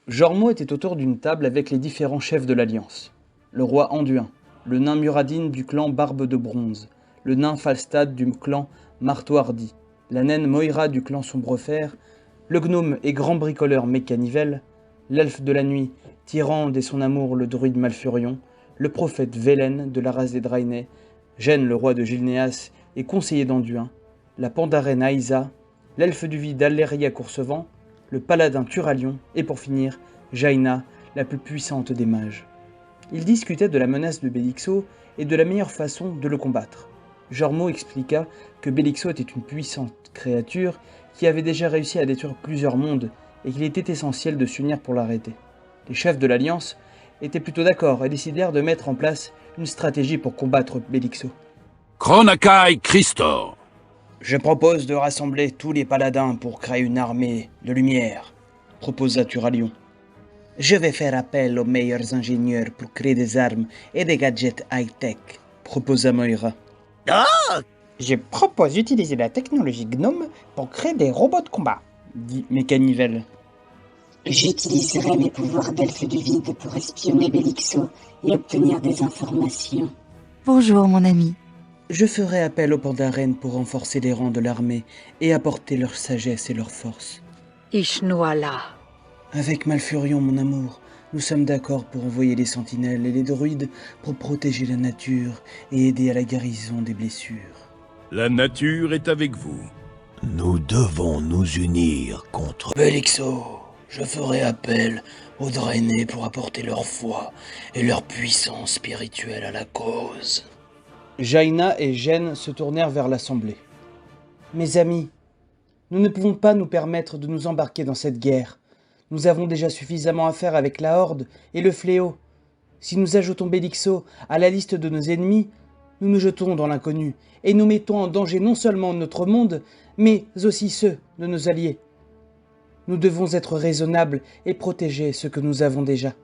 Jormo était autour d'une table avec les différents chefs de l'Alliance. Le roi Anduin, le nain Muradin du clan Barbe de Bronze, le nain Falstad du clan Marteau Hardy, la naine Moira du clan Sombrefer, le gnome et grand bricoleur Mécanivel, l'elfe de la nuit, Tyrande et son amour le druide Malfurion, le prophète Velen de la race des Draenei, Gênes le roi de Gilnéas et conseiller d'Anduin, la pandarène Aïsa, l'elfe du vide Alleria Coursevent, le paladin Turalion et pour finir, Jaina, la plus puissante des mages. Ils discutaient de la menace de Belixo et de la meilleure façon de le combattre. Jormo expliqua que Belixo était une puissante créature qui avait déjà réussi à détruire plusieurs mondes et qu'il était essentiel de s'unir pour l'arrêter. Les chefs de l'Alliance étaient plutôt d'accord et décidèrent de mettre en place une stratégie pour combattre Belixo. Chronakai Christor. Je propose de rassembler tous les paladins pour créer une armée de lumière, proposa Turalion. Je vais faire appel aux meilleurs ingénieurs pour créer des armes et des gadgets high-tech, proposa Moira. Je propose d'utiliser la technologie Gnome pour créer des robots de combat, dit Mécanivel. J'utiliserai mes pouvoirs d'elfe du vide pour espionner Belixo et obtenir des informations. Bonjour mon ami. Je ferai appel aux Pandaren pour renforcer les rangs de l'armée et apporter leur sagesse et leur force. Ishnoala. Avec Malfurion, mon amour, nous sommes d'accord pour envoyer les sentinelles et les druides pour protéger la nature et aider à la guérison des blessures. La nature est avec vous. Nous devons nous unir contre Belixo, je ferai appel aux Draenei pour apporter leur foi et leur puissance spirituelle à la cause. Jaina et Gênes se tournèrent vers l'assemblée. Mes amis, nous ne pouvons pas nous permettre de nous embarquer dans cette guerre. Nous avons déjà suffisamment à faire avec la Horde et le Fléau. Si nous ajoutons Belixo à la liste de nos ennemis, nous nous jetons dans l'inconnu et nous mettons en danger non seulement notre monde, mais aussi ceux de nos alliés. Nous devons être raisonnables et protéger ce que nous avons déjà.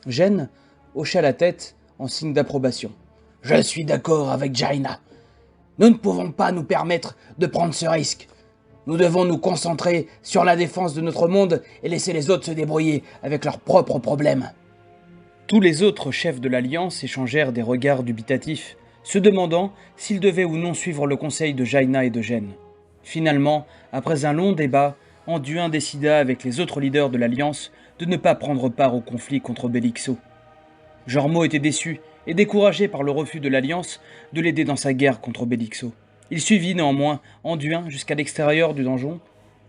Gênes hocha la tête en signe d'approbation. Je suis d'accord avec Jaina. Nous ne pouvons pas nous permettre de prendre ce risque. Nous devons nous concentrer sur la défense de notre monde et laisser les autres se débrouiller avec leurs propres problèmes. Tous les autres chefs de l'Alliance échangèrent des regards dubitatifs, se demandant s'ils devaient ou non suivre le conseil de Jaina et de Gênes. Finalement, après un long débat, Anduin décida avec les autres leaders de l'Alliance de ne pas prendre part au conflit contre Belixo. Jormo était déçu et découragé par le refus de l'Alliance de l'aider dans sa guerre contre Belixo. Il suivit néanmoins Anduin jusqu'à l'extérieur du donjon,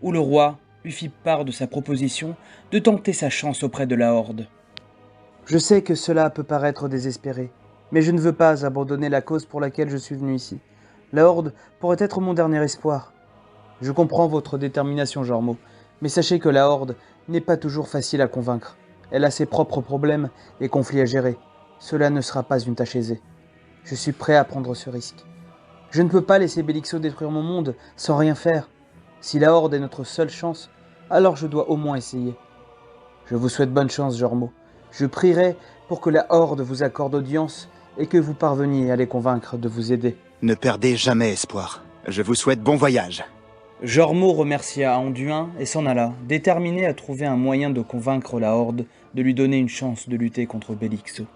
où le roi lui fit part de sa proposition de tenter sa chance auprès de la Horde. Je sais que cela peut paraître désespéré, mais je ne veux pas abandonner la cause pour laquelle je suis venu ici. La Horde pourrait être mon dernier espoir. Je comprends votre détermination, Jormo, mais sachez que la Horde n'est pas toujours facile à convaincre. Elle a ses propres problèmes et conflits à gérer. Cela ne sera pas une tâche aisée. Je suis prêt à prendre ce risque. Je ne peux pas laisser Belixo détruire mon monde sans rien faire. Si la Horde est notre seule chance, alors je dois au moins essayer. Je vous souhaite bonne chance, Jormo. Je prierai pour que la Horde vous accorde audience et que vous parveniez à les convaincre de vous aider. Ne perdez jamais espoir. Je vous souhaite bon voyage. Jormo remercia Anduin et s'en alla, déterminé à trouver un moyen de convaincre la Horde de lui donner une chance de lutter contre Belixo.